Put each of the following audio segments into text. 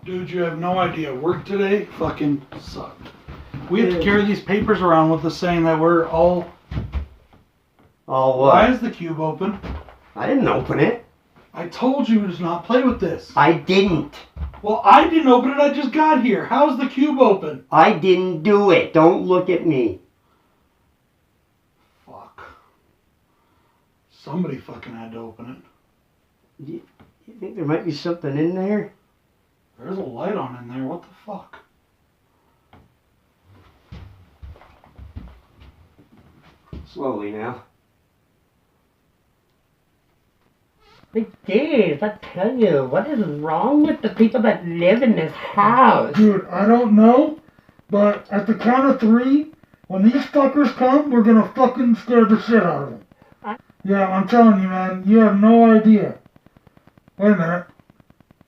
Dude, you have no idea. Work today fucking sucked. We have to carry these papers around with us saying that we're all... All what? Why is the cube open? I didn't open it. I told you to not play with this. I didn't. Well, I didn't open it. I just got here. How's the cube open? I didn't do it. Don't look at me. Fuck. Somebody fucking had to open it. You think there might be something in there? There's a light on in there. What the fuck? Slowly now. But Dave, I tell you, what is wrong with the people that live in this house? Dude, I don't know, but at the count of 3, when these fuckers come, we're gonna fucking scare the shit out of them. Yeah, I'm telling you, man, you have no idea. Wait a minute.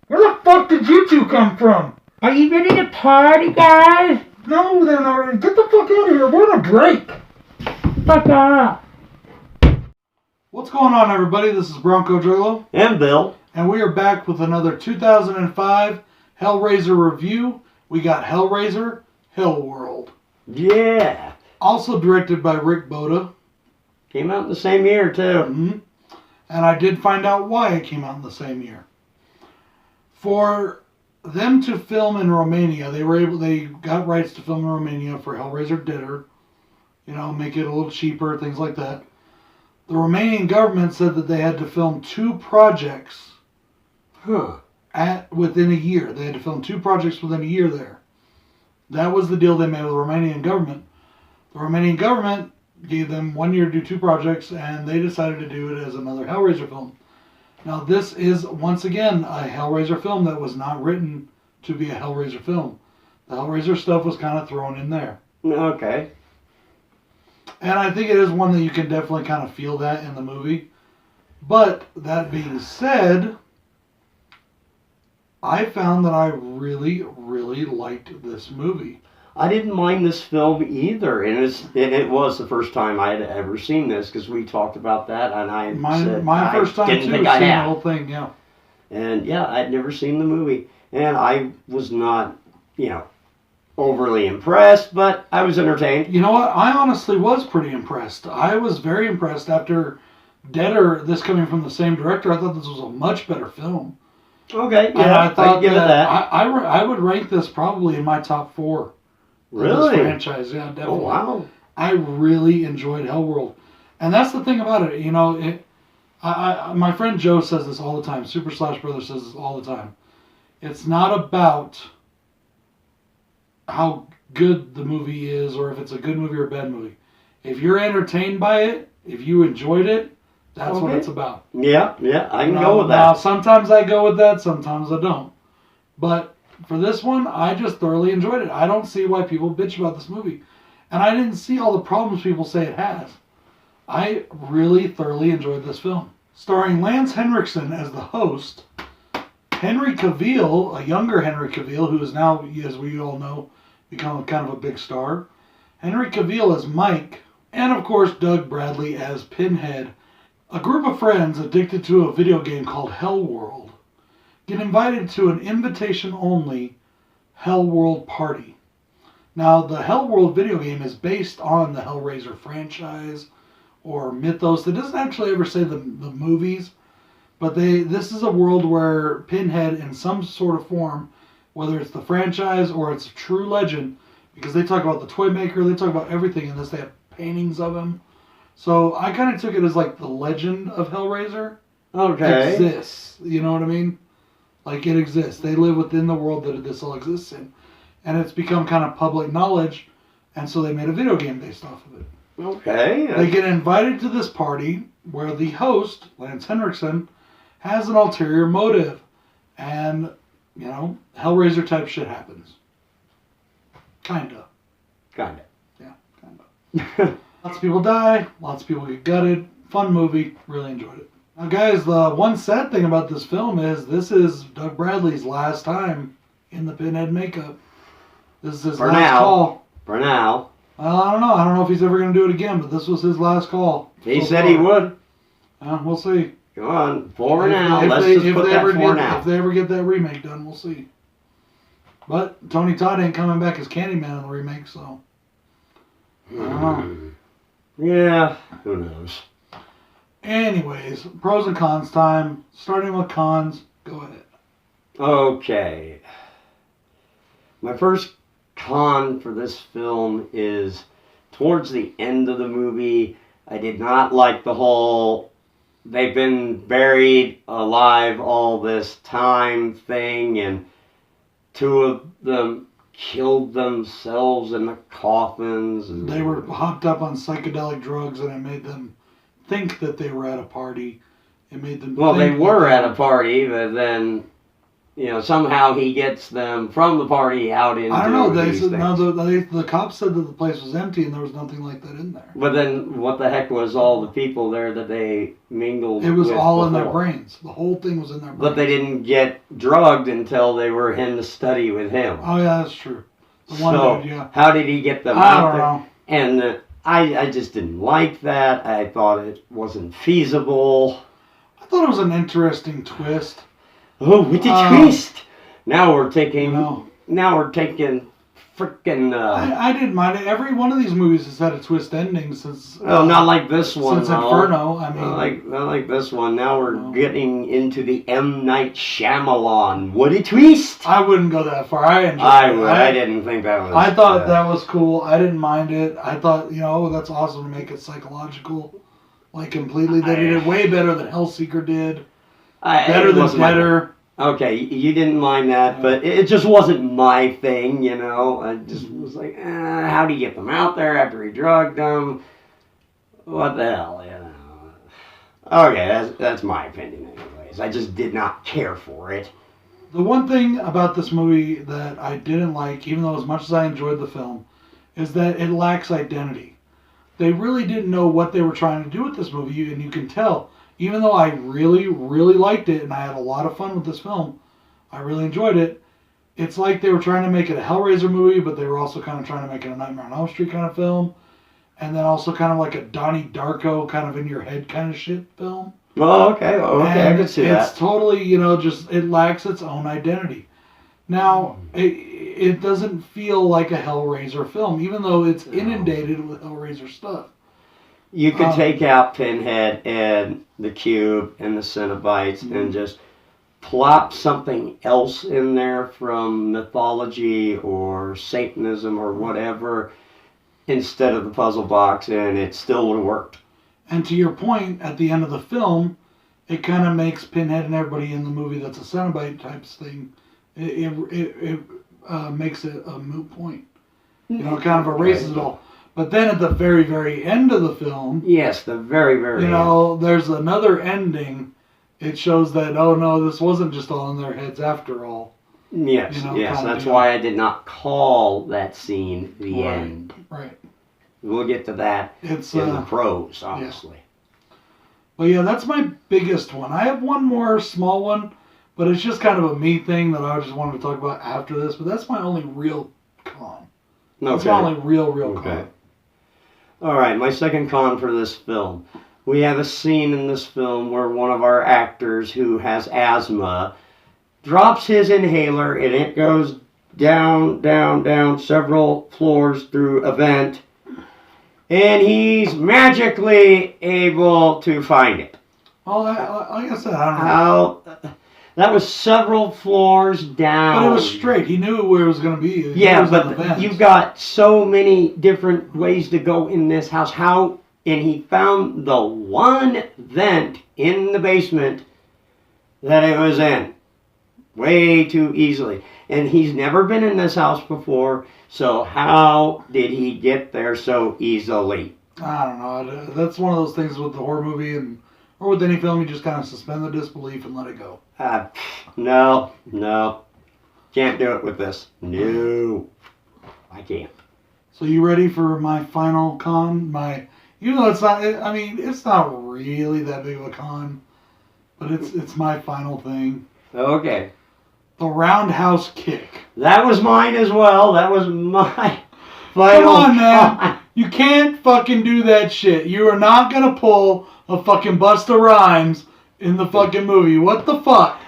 Where the fuck did you two come from? Are you ready to party, guys? No, they're not ready. Get the fuck out of here. We're on a break. Fuck off. What's going on, everybody? This is BroncoJuggalo. And Bill. And we are back with another 2005 Hellraiser review. We got Hellraiser Hellworld. Yeah. Also directed by Rick Boda. Came out in the same year, too. Mm-hmm. And I did find out why it came out in the same year. For them to film in Romania, they got rights to film in Romania for Hellraiser Ditter. You know, make it a little cheaper, things like that. The Romanian government said that they had to film 2 projects within a year. They had to film 2 projects within a year there. That was the deal they made with the Romanian government. The Romanian government gave them 1 year to do 2 projects, and they decided to do it as another Hellraiser film. Now, this is, once again, a Hellraiser film that was not written to be a Hellraiser film. The Hellraiser stuff was kind of thrown in there. Okay. And I think it is one that you can definitely kind of feel that in the movie. But, that being said, I found that I really, really liked this movie. I didn't mind this film either, and it was the first time I had ever seen this, because we talked about that, and I said my first time didn't too, think seeing I the had. whole thing, yeah. And yeah, I'd never seen the movie, and I was not, overly impressed, but I was entertained. You know what? I honestly was pretty impressed. I was very impressed after Deader, this coming from the same director. I thought this was a much better film. Okay, And I thought I'd give it that. I would rank this probably in my top 4. Really? This franchise, yeah, definitely. Oh, wow. I really enjoyed Hellworld. And that's the thing about it, my friend Joe says this all the time. Super Slash Brother says this all the time. It's not about how good the movie is or if it's a good movie or a bad movie. If you're entertained by it, if you enjoyed it, that's what it's about. Yeah, I can go with that. Now, sometimes I go with that, sometimes I don't. But for this one, I just thoroughly enjoyed it. I don't see why people bitch about this movie. And I didn't see all the problems people say it has. I really thoroughly enjoyed this film. Starring Lance Henriksen as the host, Henry Cavill, a younger Henry Cavill, who is now, as we all know, become kind of a big star. Henry Cavill as Mike, and of course Doug Bradley as Pinhead. A group of friends addicted to a video game called Hellworld get invited to an invitation-only Hellworld party. Now, the Hellworld video game is based on the Hellraiser franchise or mythos. It doesn't actually ever say the movies, but this is a world where Pinhead, in some sort of form, whether it's the franchise or it's a true legend, because they talk about the toy maker, they talk about everything in this. They have paintings of him. So I kind of took it as like the legend of Hellraiser exists. You know what I mean? Like, it exists. They live within the world that this all exists in. And it's become kind of public knowledge, and so they made a video game based off of it. Okay. They get invited to this party where the host, Lance Henriksen, has an ulterior motive. And, Hellraiser type shit happens. Kinda. Kinda. Yeah, kinda. Lots of people die, lots of people get gutted. Fun movie, really enjoyed it. Now guys, the one sad thing about this film is this is Doug Bradley's last time in the Pinhead makeup. This is his last call. For now. Well, I don't know. I don't know if he's ever going to do it again, but this was his last call. He said he would. We'll see. Come on, for now. Let's just put that for now. If they ever get that remake done, we'll see. But Tony Todd ain't coming back as Candyman in the remake, so I don't know. Yeah, who knows? Anyways, pros and cons time. Starting with cons, go ahead. Okay. My first con for this film is towards the end of the movie. I did not like the whole they've been buried alive all this time thing, and two of them killed themselves in the coffins. And They were hopped up on psychedelic drugs, and it made them think that they were at a party. It made them. Well, they think were that at a party, but then, you know, somehow he gets them from the party out into I don't know. They these said things. no. The cops said that the place was empty and there was nothing like that in there. But then, what the heck was all the people there that they mingled with? It was all in their before? brains. The whole thing was in their brains. But they didn't get drugged until they were in the study with him. Oh yeah, that's true. The one So, dude, yeah. how did he get them I out don't there? know. And I just didn't like that. I thought it wasn't feasible. I thought it was an interesting twist. Oh, with the twist! Now we're taking. No. Now we're taking freaking. I didn't mind it. Every one of these movies has had a twist ending since. Oh, not like this one. Since though. Inferno, I mean. Not like this one. Now we're No. getting into the M. Night Shyamalan. What a twist! I wouldn't go that far. I enjoyed I it. would. I didn't think that was. I thought that was cool. I didn't mind it. I thought, that's awesome to make it psychological. Like, completely. They did it way better than Hellseeker did. Better than Deader. Okay, you didn't mind that, but it just wasn't my thing, you know. I just was like, how do you get them out there after he drugged them? What the hell, you know? Okay, that's my opinion anyways. I just did not care for it. The one thing about this movie that I didn't like, even though as much as I enjoyed the film, is that it lacks identity. They really didn't know what they were trying to do with this movie, and you can tell. Even though I really, really liked it, and I had a lot of fun with this film, I really enjoyed it, it's like they were trying to make it a Hellraiser movie, but they were also kind of trying to make it a Nightmare on Elm Street kind of film, and then also kind of like a Donnie Darko kind of in your head kind of shit film. Oh, okay, I And can see it's that. totally, just, it lacks its own identity. Now, it doesn't feel like a Hellraiser film, even though it's inundated with Hellraiser stuff. You could take out Pinhead and the Cube and the Cenobites and just plop something else in there from mythology or Satanism or whatever instead of the puzzle box, and it still would have worked. And to your point, at the end of the film, it kind of makes Pinhead and everybody in the movie that's a Cenobite type thing, it makes it a moot point. It kind of erases it all. But then at the very, very end of the film, yes, the very, very end. There's another ending. It shows that, oh no, this wasn't just all in their heads after all. Yes, yes, that's why I did not call that scene the end. Right. We'll get to that in the pros, obviously. Yeah. But yeah, that's my biggest one. I have one more small one, but it's just kind of a me thing that I just wanted to talk about after this. But that's my only real con. That's my only real con. All right, my second con for this film. We have a scene in this film where one of our actors who has asthma drops his inhaler and it goes down, down, down several floors through a vent, and he's magically able to find it. Well, like I said, I don't know. How? That was several floors down. But it was straight. He knew where it was going to be. Yeah, but you've got so many different ways to go in this house. How? And he found the one vent in the basement that it was in. Way too easily. And he's never been in this house before, so how did he get there so easily? I don't know. That's one of those things with the horror movie or with any film, you just kind of suspend the disbelief and let it go. No. Can't do it with this. No. I can't. So you ready for my final con? Even though it's not, it's not really that big of a con, but it's my final thing. Okay. The roundhouse kick. That was mine as well. That was my final. Come on, man. You can't fucking do that shit. You are not going to pull a fucking Busta Rhymes in the fucking movie. What the fuck?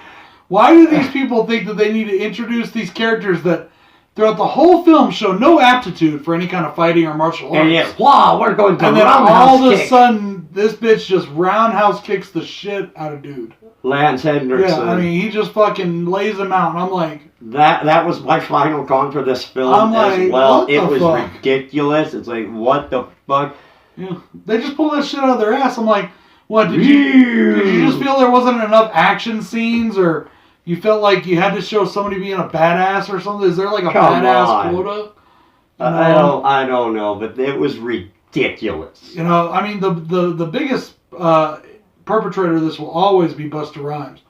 Why do these people think that they need to introduce these characters that throughout the whole film show no aptitude for any kind of fighting or martial arts? And yet, wow, we're going to and then roundhouse all of a kick. sudden, this bitch just roundhouse kicks the shit out of dude. Lance Henriksen. Yeah, I mean, he just fucking lays him out, and I'm like... That was my final con for this film I'm like, as well. what It the was fuck? ridiculous. It's like, what the fuck? Yeah, they just pull that shit out of their ass. I'm like, what, did you just feel there wasn't enough action scenes, or you felt like you had to show somebody being a badass or something? Is there like a Come badass on. quota? I don't know, but it was ridiculous. You know, I mean, the biggest perpetrator of this will always be Busta Rhymes.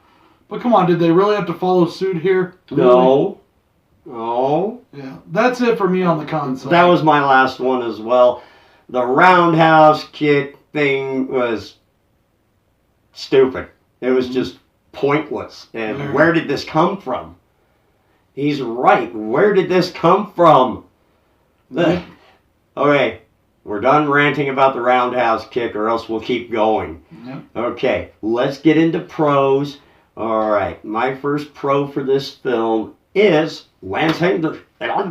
But come on, did they really have to follow suit here? No. Yeah, that's it for me on the console. That was my last one as well. The roundhouse kick thing was stupid. It was just pointless. And where did this come from? He's right. Where did this come from? Okay, we're done ranting about the roundhouse kick, or else we'll keep going. Yep. Okay, let's get into pros. All right, my first pro for this film is Lance Henriksen. Yeah,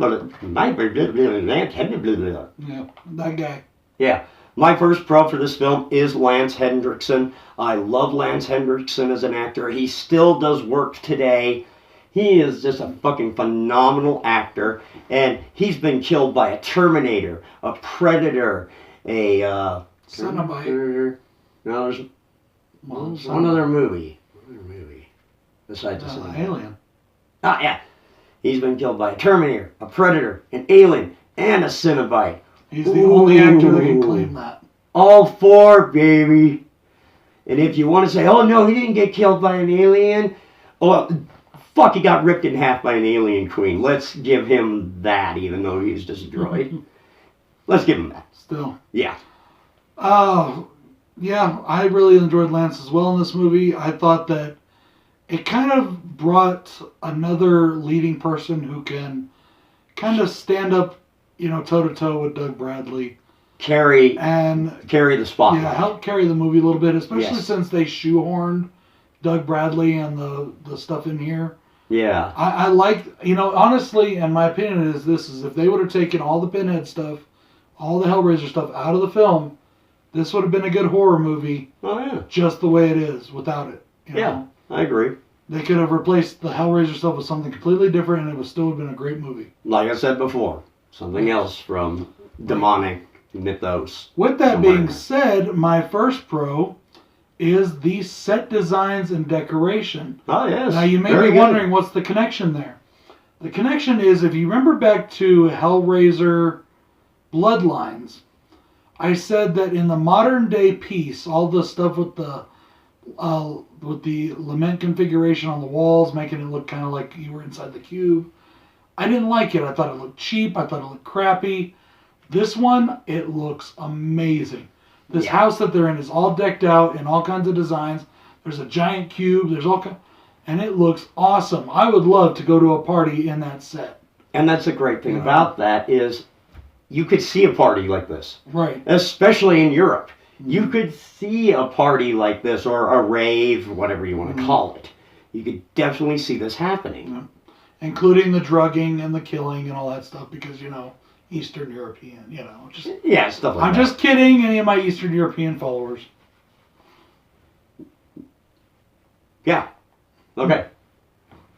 that guy. Yeah, my first pro for this film is Lance Henriksen. I love Lance Henriksen as an actor. He still does work today. He is just a fucking phenomenal actor, and he's been killed by a Terminator, a Predator, a Cenobite. No, there's one other movie. Besides the Cenobite. Alien. Ah, yeah. He's been killed by a Terminator, a Predator, an Alien, and a Cenobite. He's the only actor that can claim that. All four, baby. And if you want to say, oh no, he didn't get killed by an alien. Oh, fuck, he got ripped in half by an alien queen. Let's give him that, even though he's destroyed. Let's give him that. Still. Yeah. Yeah, I really enjoyed Lance as well in this movie. I thought that it kind of brought another leading person who can kind of stand up, you know, toe-to-toe with Doug Bradley. Carry the spotlight. Yeah, help carry the movie a little bit, especially since they shoehorned Doug Bradley and the stuff in here. Yeah. I like, you know, honestly, and my opinion is this, is if they would have taken all the Pinhead stuff, all the Hellraiser stuff out of the film, this would have been a good horror movie. Oh, yeah. Just the way it is, without it. You know? I agree. They could have replaced the Hellraiser stuff with something completely different, and it would still have been a great movie. Like I said before, something else from demonic mythos. With that being said, my first pro is the set designs and decoration. Oh, yes. Now, you may be wondering what's the connection there. The connection is, if you remember back to Hellraiser Bloodlines, I said that in the modern day piece, all the stuff with the lament configuration on the walls, making it look kind of like you were inside the cube, I didn't like it. I thought it looked cheap. I thought it looked crappy. This one, it looks amazing. This house that they're in is all decked out in all kinds of designs. There's a giant cube. There's all kinds, and it looks awesome. I would love to go to a party in that set. And that's the great thing about that is you could see a party like this. Right. Especially in Europe. You could see a party like this, or a rave, whatever you want to call it. You could definitely see this happening. Yeah. Including the drugging and the killing and all that stuff, because, you know, Eastern European, you know. Just, stuff like that. I'm just kidding, any of my Eastern European followers. Yeah. Okay.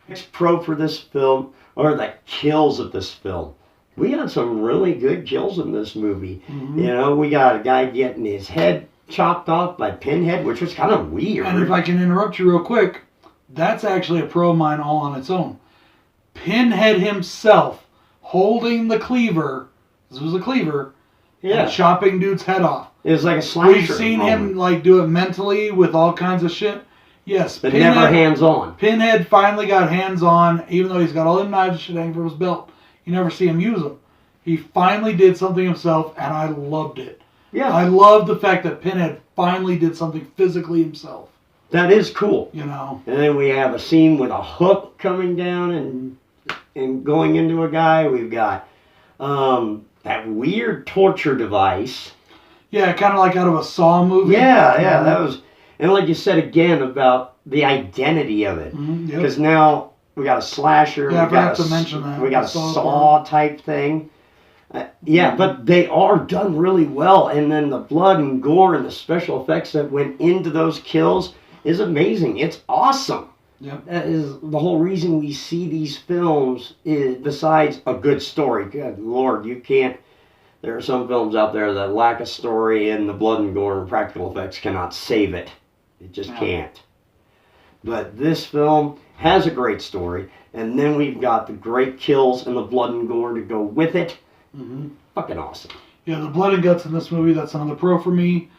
Next pro for this film, or the kills of this film. We had some really good kills in this movie. Mm-hmm. You know, we got a guy getting his head chopped off by Pinhead, which was kind of weird. And if I can interrupt you real quick, that's actually a pro of mine all on its own. Pinhead himself holding the cleaver, this was a cleaver, and chopping dude's head off. It was like a slasher. We've seen him like do it mentally with all kinds of shit. Yes, but never hands-on. Pinhead finally got hands-on, even though he's got all them knives and shit hanging from his belt. You never see him use them. He finally did something himself, and I loved it. Yeah. I love the fact that Pinhead finally did something physically himself. That is cool. You know. And then we have a scene with a hook coming down and going into a guy. We've got that weird torture device. Yeah, kind of like out of a Saw movie. Yeah, that was... And like you said again about the identity of it. Yep. Because now we got a slasher, Yeah, I we got forgot to mention that. we got a Saw Saw type thing. Yeah, but they are done really well, and then the blood and gore and the special effects that went into those kills is amazing. It's awesome. Yep. That is the whole reason we see these films, is besides a good story. Good Lord, you can't. There are some films out there that lack a story, and the blood and gore and practical effects cannot save it. It just can't. But this film has a great story, and then we've got the great kills and the blood and gore to go with it. Fucking awesome. Yeah, the blood and guts in this movie, that's another pro for me.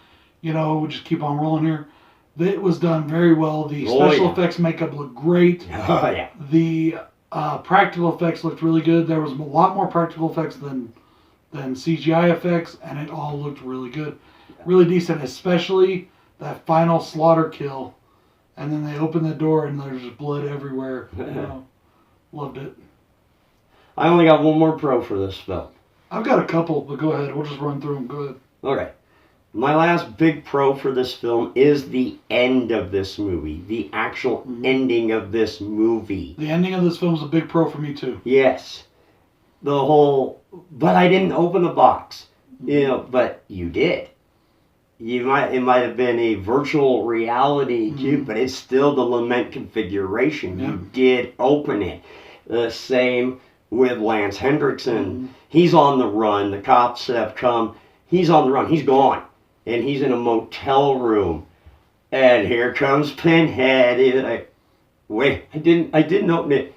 You know, we just keep on rolling here. It was done very well. The special effects makeup looked great. Oh, yeah. The practical effects looked really good. There was a lot more practical effects than CGI effects, and it all looked really good. Really decent, especially that final slaughter kill. And then they open the door and there's blood everywhere. You know, loved it. I only got one more pro for this film. I've got a couple, but go ahead. We'll just run through them. Go ahead. Okay. My last big pro for this film is the end of this movie. The actual ending of this movie. The ending of this film is a big pro for me, too. Yes. The whole... But I didn't open the box. You know, but you did. It might have been a virtual reality cube, but it's still the lament configuration. Yeah. You did open it. The same with Lance Hendrickson. He's on the run. The cops have come. He's on the run. He's gone. And he's in a motel room. And here comes Pinhead. He's like, wait, I didn't open it.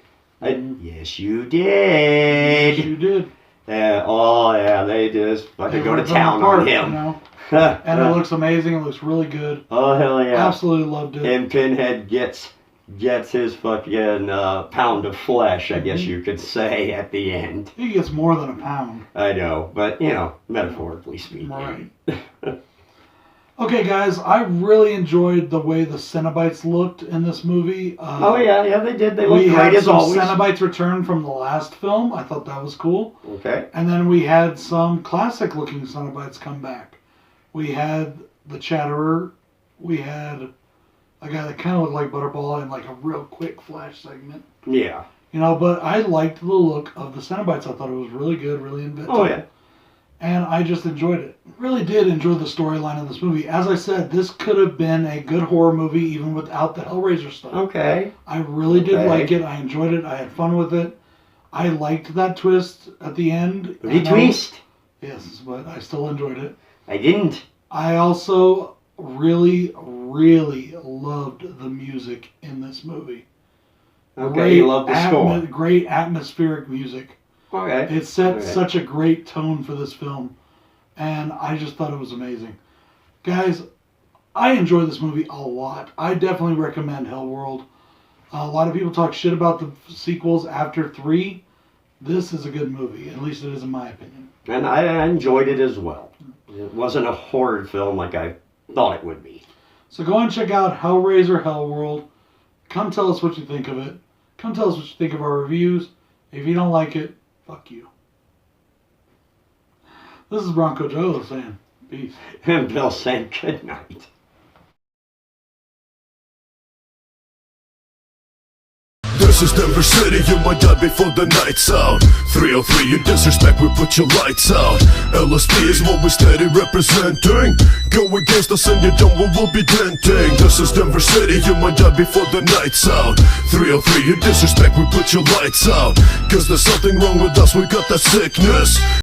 Yes, you did. Yes, you did. Oh, yeah, they just fucking go to town on him. You know? And it looks amazing. It looks really good. Oh, hell yeah. Absolutely loved it. And Pinhead gets his fucking pound of flesh, I guess you could say, at the end. He gets more than a pound. I know, but, you know, metaphorically speaking. Right. Okay, guys, I really enjoyed the way the Cenobites looked in this movie. Oh, yeah, they did. They looked we great had as some always. Cenobites return from the last film. I thought that was cool. Okay. And then we had some classic-looking Cenobites come back. We had the Chatterer. We had a guy that kind of looked like Butterball in like a real quick flash segment. Yeah. You know, but I liked the look of the Cenobites. I thought it was really good, really inventive. Oh, yeah. And I just enjoyed it. Really did enjoy the storyline of this movie. As I said, this could have been a good horror movie even without the Hellraiser stuff. Okay. I really did like it. I enjoyed it. I had fun with it. I liked that twist at the end. Retwist? Yes, but I still enjoyed it. I didn't. I also really, really loved the music in this movie. Okay, you love the score. Great atmospheric music. Okay. It set such a great tone for this film, and I just thought it was amazing. Guys, I enjoy this movie a lot. I definitely recommend Hellworld. A lot of people talk shit about the sequels after 3. This is a good movie, at least it is in my opinion. And I enjoyed it as well. It wasn't a horror film like I thought it would be. So go and check out Hellraiser Hellworld. Come tell us what you think of it. Come tell us what you think of our reviews. If you don't like it, fuck you. This is BroncoJuggalo saying peace. And Bill saying good night. This is Denver City, you might die before the night's out. 303, you disrespect, we put your lights out. LSD is what we steady representing. Go against us and you don't, we will be denting. This is Denver City, you might die before the night's out. 303, you disrespect, we put your lights out. Cause there's something wrong with us, we got that sickness.